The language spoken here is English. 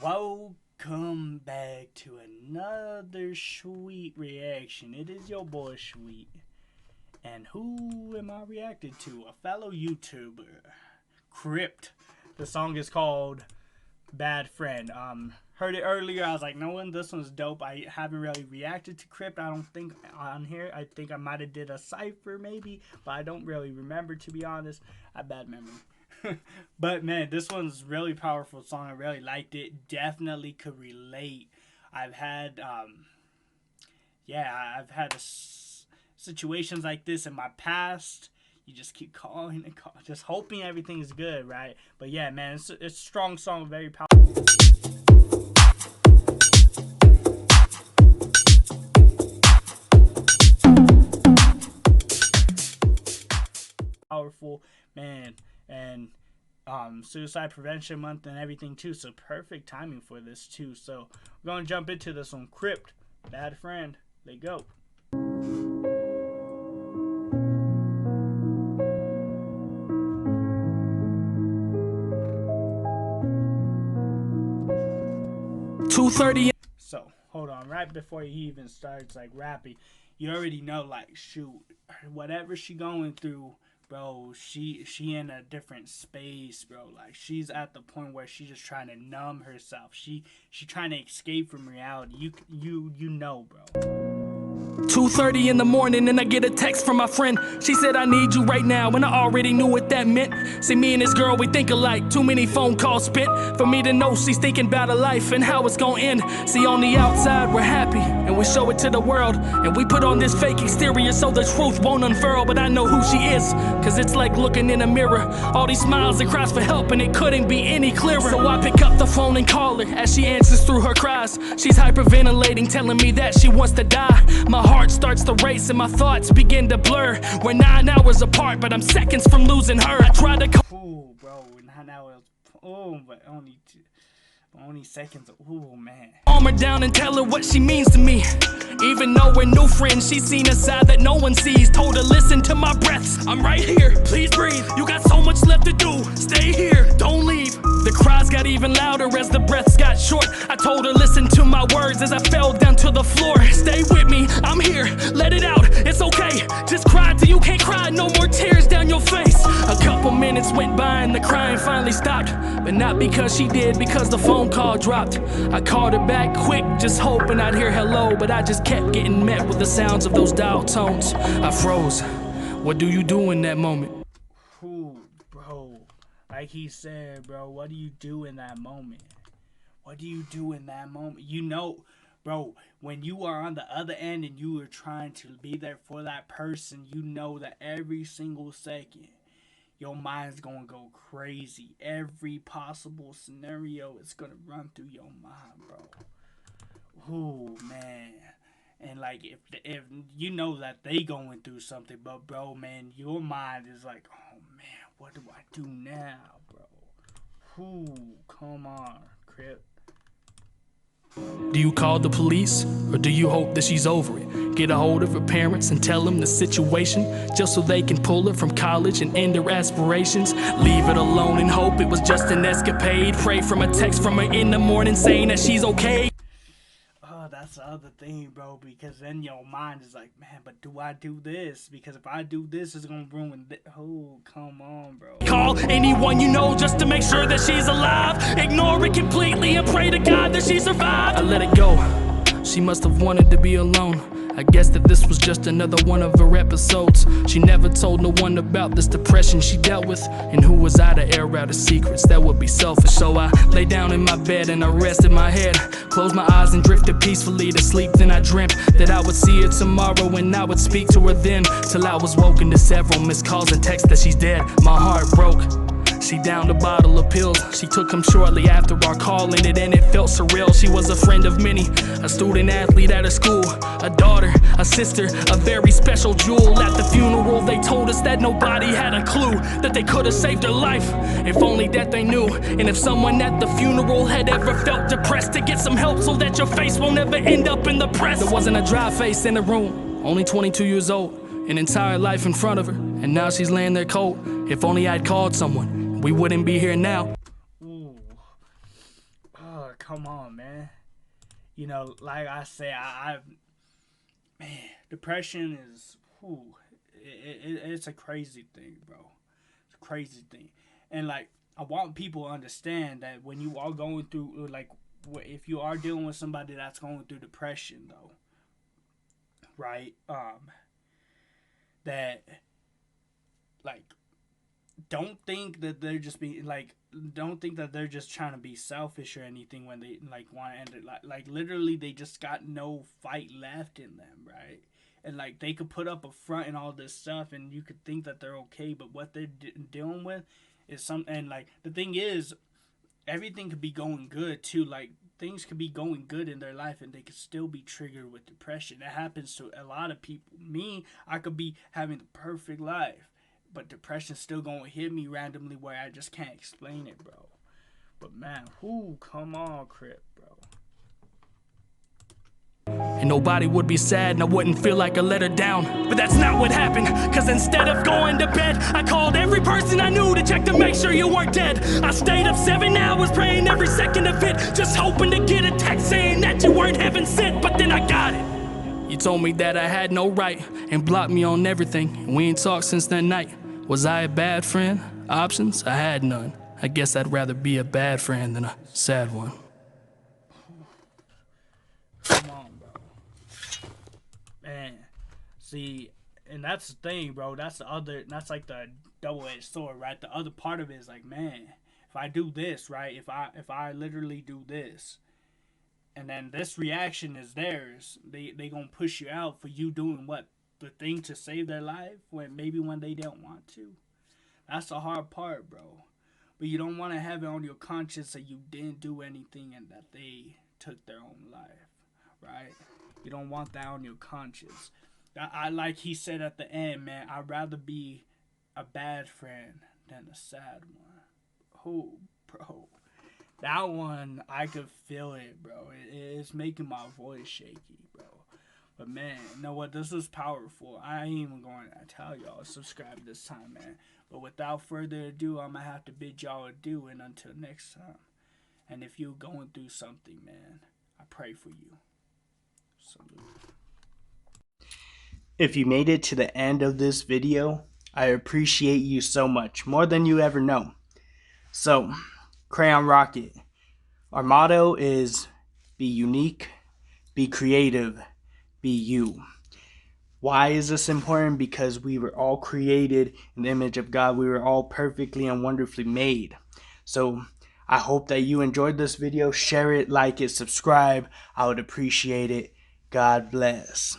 Welcome back to another sweet reaction. It is your boy Sweet. And who am I reacting to? A fellow YouTuber, Crypt. The song is called Bad Friend. Heard it earlier. I was like, no one, this one's dope. I haven't really reacted to Crypt, I don't think, on here. I think I might have did a cypher maybe, but I don't really remember, to be honest. I have bad memory. But man, this one's really powerful song. I really liked it. Definitely could relate. I've had situations like this in my past. You just keep calling and calling, just hoping everything's good, right? But yeah, man, it's a strong song, very powerful, man. And Suicide Prevention Month and everything too, so perfect timing for this too. So we're gonna jump into this one. Crypt, Bad Friend. They go. So hold on, right before he even starts like rapping, you already know, like, shoot, whatever she going through, bro, she in a different space, bro. Like, she's at the point where she's just trying to numb herself. She trying to escape from reality. You know, bro. 2:30 in the morning and I get a text from my friend. She said, I need you right now, and I already knew what that meant. See, me and this girl, we think alike. Too many phone calls spent for me to know she's thinking about her life and how it's gonna end. See, on the outside we're happy and we show it to the world, and we put on this fake exterior so the truth won't unfurl. But I know who she is, cause it's like looking in a mirror. All these smiles and cries for help, and it couldn't be any clearer. So I pick up the phone and call her as she answers through her cries. She's hyperventilating, telling me that she wants to die. My heart starts to race and my thoughts begin to blur. We're 9 hours apart, but I'm seconds from losing her. I tried to Ooh, bro, 9 hours. Oh, but only seconds. Ooh, man. Calm her down and tell her what she means to me. Even though we're new friends, she's seen a side that no one sees. Told her, listen to my breaths, I'm right here, please breathe. You got so much left to do, stay here, don't leave. The cries got even louder as the breaths got short. I told her, listen to my words as I fell down to the floor. Stay with me, I'm here, let it out, it's okay. Just cry till you can't cry, no more tears down your face. A couple minutes went by and the crying finally stopped. But not because she did, because the phone call dropped. I called her back quick, just hoping I'd hear hello, but I just kept getting met with the sounds of those dial tones. I froze. What do you do in that moment? Ooh, bro. Like he said, bro, what do you do in that moment? What do you do in that moment? You know, bro, when you are on the other end and you are trying to be there for that person, you know that every single second, your mind's gonna go crazy. Every possible scenario is gonna run through your mind, bro. Ooh, man. And like, if you know that they going through something, but bro, man, your mind is like, oh man, what do I do now, bro? Ooh, come on, Crypt. Do you call the police, or do you hope that she's over it? Get a hold of her parents and tell them the situation, just so they can pull her from college and end her aspirations. Leave it alone and hope it was just an escapade. Pray from a text from her in the morning saying that she's okay. Oh, that's the other thing, bro, because then your mind is like, man, but do I do this? Because if I do this, it's gonna ruin this. Oh, come on, bro. Call anyone you know just to make sure that she's alive. Ignore it completely and pray to God that she survived. I let it go. She must have wanted to be alone. I guess that this was just another one of her episodes. She never told no one about this depression she dealt with, and who was I to air out her secrets? That would be selfish. So I lay down in my bed and I rested my head, closed my eyes and drifted peacefully to sleep. Then I dreamt that I would see her tomorrow and I would speak to her then, till I was woken to several missed calls and texts that she's dead. My heart broke. She downed a bottle of pills. She took them shortly after our call ended, and it felt surreal. She was a friend of many, a student athlete at her school, a daughter, a sister, a very special jewel. At the funeral they told us that nobody had a clue that they could have saved her life, if only that they knew. And if someone at the funeral had ever felt depressed, to get some help so that your face won't ever end up in the press. There wasn't a dry face in the room, only 22 years old, an entire life in front of her, and now she's laying there cold. If only I'd called someone, we wouldn't be here now. Ooh. Oh, come on, man. You know, like I say, man, depression is, it's a crazy thing, bro. It's a crazy thing. And like, I want people to understand that when you are going through, like, if you are dealing with somebody that's going through depression, though, right? That, like, don't think that they're just being like, don't think that they're just trying to be selfish or anything when they like want to end it. Like literally, they just got no fight left in them, right? And like they could put up a front and all this stuff, and you could think that they're okay, but what they're dealing with is something. And like the thing is, everything could be going good too. Like things could be going good in their life, and they could still be triggered with depression. That happens to a lot of people. Me, I could be having the perfect life, but depression's still gonna hit me randomly where I just can't explain it, bro. But man, come on, Crypt, bro. And nobody would be sad and I wouldn't feel like I let her down. But that's not what happened, cause instead of going to bed, I called every person I knew to check to make sure you weren't dead. I stayed up 7 hours praying every second of it, just hoping to get a text saying that you weren't heaven sent, but then I got it. You told me that I had no right and blocked me on everything, and we ain't talked since that night. Was I a bad friend? Options? I had none. I guess I'd rather be a bad friend than a sad one. Come on, bro. Man. See, and that's the thing, bro. That's like the double-edged sword, right? The other part of it is like, man, if I do this, right? If I literally do this, and then this reaction is theirs, they gonna push you out for you doing what? The thing to save their life when they don't want to. That's the hard part, bro. But you don't want to have it on your conscience that you didn't do anything and that they took their own life, right? You don't want that on your conscience. I like he said at the end, man, I'd rather be a bad friend than a sad one. Oh, bro. That one, I could feel it, bro. It's making my voice shaky, bro. But man, you know what? This was powerful. I ain't even going to tell y'all subscribe this time, man. But without further ado, I'm going to have to bid y'all adieu, and until next time. And if you're going through something, man, I pray for you. Salute. If you made it to the end of this video, I appreciate you so much, more than you ever know. So, Crayon Rocket, our motto is be unique, be creative, be you. Why is this important? Because we were all created in the image of God. We were all perfectly and wonderfully made. So I hope that you enjoyed this video. Share it, like it, subscribe. I would appreciate it. God bless.